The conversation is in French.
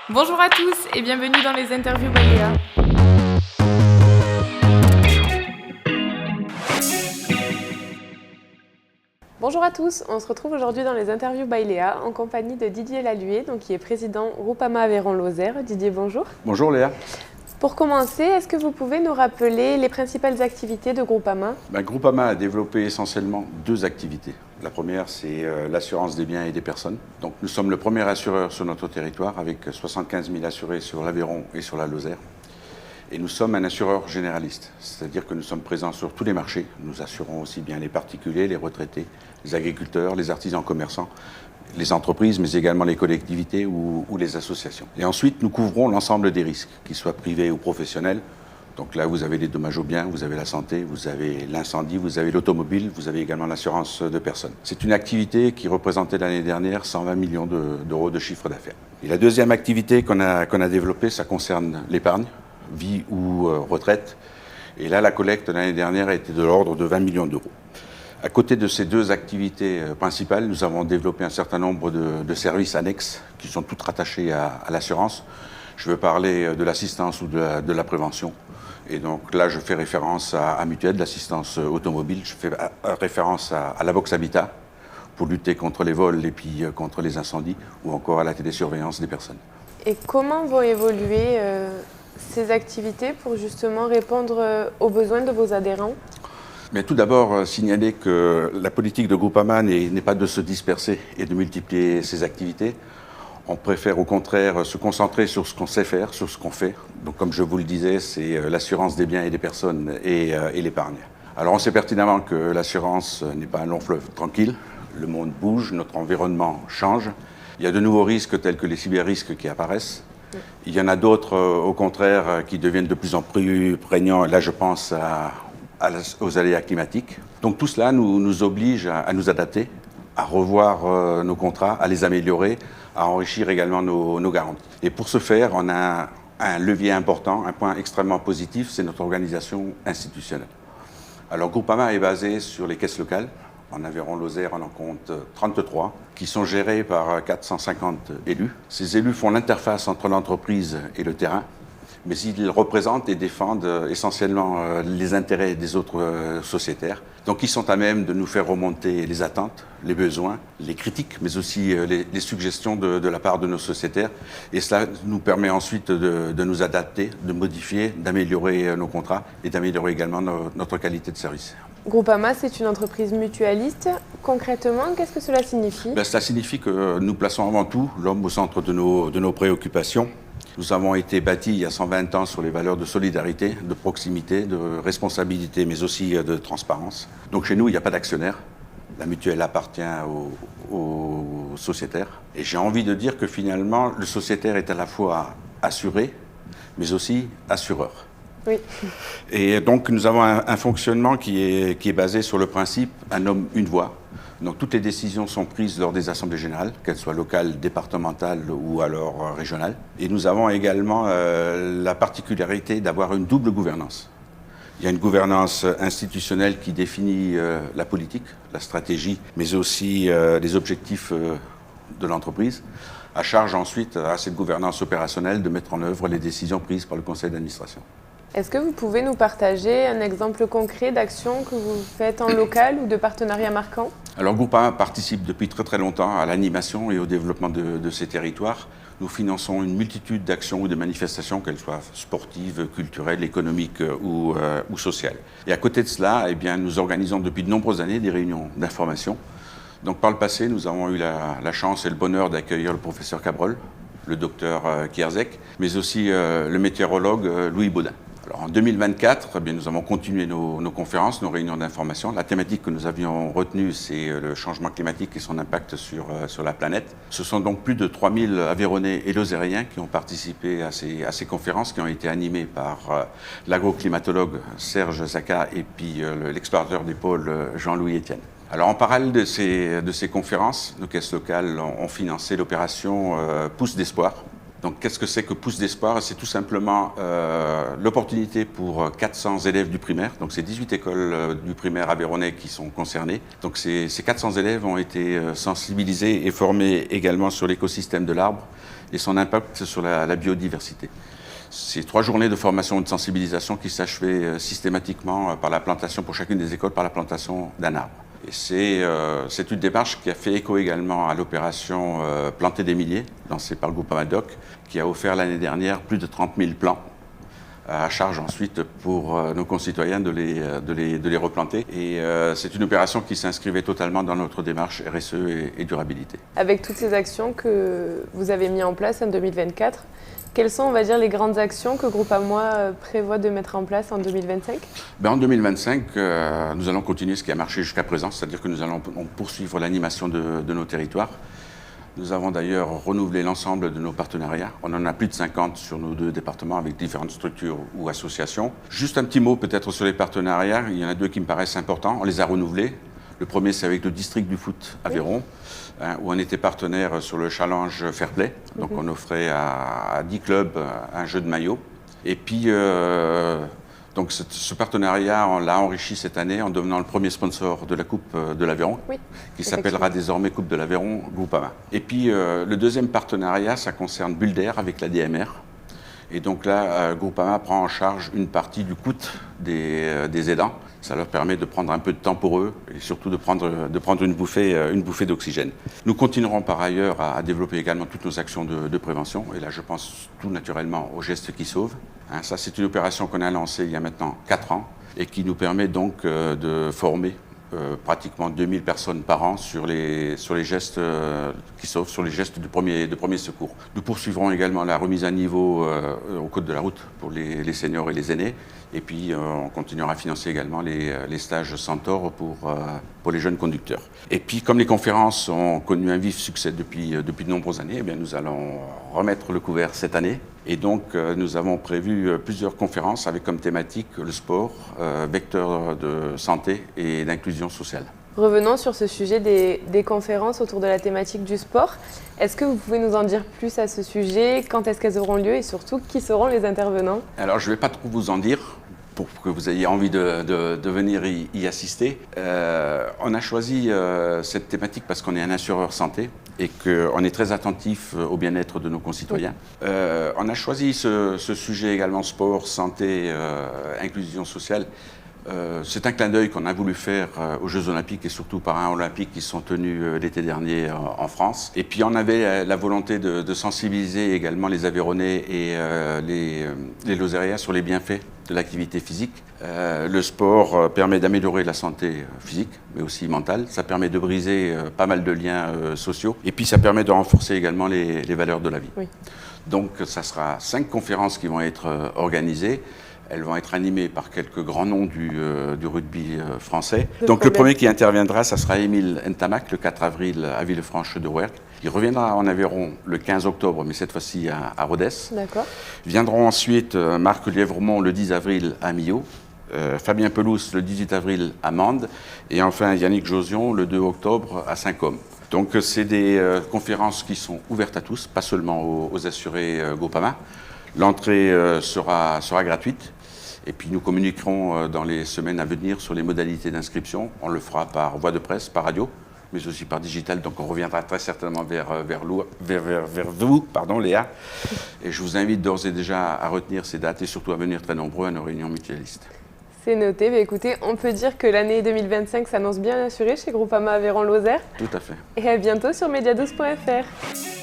Bonjour à tous et bienvenue dans les interviews by Léa. Bonjour à tous, on se retrouve aujourd'hui dans les interviews by Léa en compagnie de Didier Lalué, qui est président Groupama Aveyron-Lozère. Didier, bonjour. Bonjour Léa. Pour commencer, est-ce que vous pouvez nous rappeler les principales activités de Groupama ? Groupama a développé essentiellement deux activités. La première, c'est l'assurance des biens et des personnes. Donc, nous sommes le premier assureur sur notre territoire avec 75 000 assurés sur l'Aveyron et sur la Lozère. Et nous sommes un assureur généraliste, c'est-à-dire que nous sommes présents sur tous les marchés. Nous assurons aussi bien les particuliers, les retraités, les agriculteurs, les artisans commerçants, les entreprises, mais également les collectivités ou les associations. Et ensuite, nous couvrons l'ensemble des risques, qu'ils soient privés ou professionnels. Donc là, vous avez les dommages aux biens, vous avez la santé, vous avez l'incendie, vous avez l'automobile, vous avez également l'assurance de personnes. C'est une activité qui représentait l'année dernière 120 millions d'euros de chiffre d'affaires. Et la deuxième activité qu'on a développée, ça concerne l'épargne, vie ou retraite. Et là, la collecte l'année dernière a été de l'ordre de 20 millions d'euros. À côté de ces deux activités principales, nous avons développé un certain nombre de services annexes qui sont toutes rattachés à l'assurance. Je veux parler de l'assistance ou de la prévention. Et donc là, je fais référence à Mutuelle, l'assistance automobile. Je fais référence à la Box Habitat pour lutter contre les vols et puis contre les incendies, ou encore à la télésurveillance des personnes. Et comment vont évoluer ces activités pour justement répondre aux besoins de vos adhérents ? Mais tout d'abord, signaler que la politique de Groupama n'est pas de se disperser et de multiplier ses activités. On préfère au contraire se concentrer sur ce qu'on sait faire, sur ce qu'on fait. Donc comme je vous le disais, c'est l'assurance des biens et des personnes et l'épargne. Alors on sait pertinemment que l'assurance n'est pas un long fleuve tranquille. Le monde bouge, notre environnement change. Il y a de nouveaux risques tels que les cyber-risques qui apparaissent. Il y en a d'autres, au contraire, qui deviennent de plus en plus prégnants. Là, je pense aux aléas climatiques. Donc tout cela nous oblige à nous adapter, à revoir nos contrats, à les améliorer, à enrichir également nos garanties. Et pour ce faire, on a un levier important, un point extrêmement positif, c'est notre organisation institutionnelle. Alors Groupama est basé sur les caisses locales. En Aveyron-Lozère, on en compte 33, qui sont gérés par 450 élus. Ces élus font l'interface entre l'entreprise et le terrain, mais ils représentent et défendent essentiellement les intérêts des autres sociétaires. Donc ils sont à même de nous faire remonter les attentes, les besoins, les critiques, mais aussi les suggestions de la part de nos sociétaires. Et cela nous permet ensuite de nous adapter, de modifier, d'améliorer nos contrats et d'améliorer également notre qualité de service. Groupama, c'est une entreprise mutualiste. Concrètement, qu'est-ce que cela signifie ? Cela signifie que nous plaçons avant tout l'homme au centre de nos préoccupations. Nous avons été bâtis il y a 120 ans sur les valeurs de solidarité, de proximité, de responsabilité, mais aussi de transparence. Donc chez nous, il n'y a pas d'actionnaire. La mutuelle appartient aux sociétaires. Et j'ai envie de dire que finalement, le sociétaire est à la fois assuré, mais aussi assureur. Oui. Et donc nous avons un fonctionnement qui est basé sur le principe « un homme, une voix ». Donc toutes les décisions sont prises lors des assemblées générales, qu'elles soient locales, départementales ou alors régionales. Et nous avons également la particularité d'avoir une double gouvernance. Il y a une gouvernance institutionnelle qui définit la politique, la stratégie, mais aussi les objectifs de l'entreprise. À charge ensuite à cette gouvernance opérationnelle de mettre en œuvre les décisions prises par le conseil d'administration. Est-ce que vous pouvez nous partager un exemple concret d'action que vous faites en local ou de partenariat marquant ? Alors Groupama participe depuis très très longtemps à l'animation et au développement de ces territoires. Nous finançons une multitude d'actions ou de manifestations, qu'elles soient sportives, culturelles, économiques ou sociales. Et à côté de cela, nous organisons depuis de nombreuses années des réunions d'information. Donc par le passé, nous avons eu la chance et le bonheur d'accueillir le professeur Cabrol, le docteur Kierzek, mais aussi le météorologue Louis Baudin. Alors en 2024, nous avons continué nos conférences, nos réunions d'information. La thématique que nous avions retenue, c'est le changement climatique et son impact sur la planète. Ce sont donc plus de 3000 Aveyronnais et Lozériens qui ont participé à ces conférences, qui ont été animées par l'agroclimatologue Serge Zaka et puis l'explorateur des pôles Jean-Louis Etienne. Alors en parallèle de ces conférences, nos caisses locales ont financé l'opération Pousse d'espoir, Donc qu'est-ce que c'est que Pousse d'Espoir? C'est tout simplement l'opportunité pour 400 élèves du primaire, donc c'est 18 écoles du primaire aveyronnais qui sont concernées. Donc ces 400 élèves ont été sensibilisés et formés également sur l'écosystème de l'arbre et son impact sur la biodiversité. C'est 3 journées de formation et de sensibilisation qui s'achevaient systématiquement par la plantation, pour chacune des écoles, par la plantation d'un arbre. Et c'est une démarche qui a fait écho également à l'opération Planter des milliers, lancée par le groupe Amadoc, qui a offert l'année dernière plus de 30 000 plants, à charge ensuite pour nos concitoyens de les replanter. Et c'est une opération qui s'inscrivait totalement dans notre démarche RSE et durabilité. Avec toutes ces actions que vous avez mises en place en 2024, quelles sont, on va dire, les grandes actions que Groupama prévoit de mettre en place en 2025 ? En 2025, nous allons continuer ce qui a marché jusqu'à présent, c'est-à-dire que nous allons poursuivre l'animation de nos territoires. Nous avons d'ailleurs renouvelé l'ensemble de nos partenariats. On en a plus de 50 sur nos 2 départements avec différentes structures ou associations. Juste un petit mot peut-être sur les partenariats. Il y en a 2 qui me paraissent importants. On les a renouvelés. Le premier, c'est avec le district du foot Aveyron, où on était partenaire sur le challenge Fair Play. Donc on offrait à 10 clubs un jeu de maillot. Et puis, donc ce partenariat, on l'a enrichi cette année en devenant le premier sponsor de la Coupe de l'Aveyron, qui s'appellera désormais Coupe de l'Aveyron Groupama. Et puis le deuxième partenariat, ça concerne Bulle d'Air avec la DMR. Et donc là, Groupama prend en charge une partie du coût des aidants. Ça leur permet de prendre un peu de temps pour eux et surtout de prendre une bouffée d'oxygène. Nous continuerons par ailleurs à développer également toutes nos actions de prévention. Et là, je pense tout naturellement aux gestes qui sauvent. Ça, c'est une opération qu'on a lancée il y a maintenant 4 ans et qui nous permet donc de former pratiquement 2000 personnes par an sur les gestes qui sauvent, sur les gestes de premier secours. Nous poursuivrons également la remise à niveau au code de la route pour les seniors et les aînés. Et puis on continuera à financer également les stages Centaure pour les jeunes conducteurs. Et puis comme les conférences ont connu un vif succès depuis de nombreuses années, eh bien, nous allons remettre le couvert cette année. Et donc nous avons prévu plusieurs conférences avec comme thématique le sport, vecteur de santé et d'inclusion sociale. Revenons sur ce sujet des conférences autour de la thématique du sport. Est-ce que vous pouvez nous en dire plus à ce sujet? Quand est-ce qu'elles auront lieu et surtout qui seront les intervenants? Alors je ne vais pas trop vous en dire pour que vous ayez envie de venir y assister. On a choisi cette thématique parce qu'on est un assureur santé et qu'on est très attentif au bien-être de nos concitoyens. On a choisi ce sujet également sport, santé, inclusion sociale. C'est un clin d'œil qu'on a voulu faire aux Jeux Olympiques et surtout Paralympiques qui sont tenus l'été dernier en France. Et puis on avait la volonté de sensibiliser également les Aveyronnais et les Lozériens sur les bienfaits de l'activité physique. Le sport permet d'améliorer la santé physique, mais aussi mentale. Ça permet de briser pas mal de liens sociaux. Et puis ça permet de renforcer également les valeurs de la vie. Oui. Donc ça sera 5 conférences qui vont être organisées. Elles vont être animées par quelques grands noms du rugby français. Donc le premier qui interviendra, ça sera Émile Ntamak, le 4 avril à Villefranche-de-Rouergue. Il reviendra en Aveyron le 15 octobre, mais cette fois-ci à Rodez. D'accord. Viendront ensuite Marc Lièvremont le 10 avril à Millau, Fabien Pelouse le 18 avril à Mende, et enfin Yannick Josion le 2 octobre à Saint-Côme. Donc c'est des conférences qui sont ouvertes à tous, pas seulement aux assurés Groupama. L'entrée sera gratuite. Et puis nous communiquerons dans les semaines à venir sur les modalités d'inscription. On le fera par voie de presse, par radio, mais aussi par digital. Donc on reviendra très certainement vers vous, Léa. Et je vous invite d'ores et déjà à retenir ces dates et surtout à venir très nombreux à nos réunions mutualistes. C'est noté. Mais écoutez, on peut dire que l'année 2025 s'annonce bien assurée chez Groupama Aveyron Lozère. Tout à fait. Et à bientôt sur mediadouce.fr.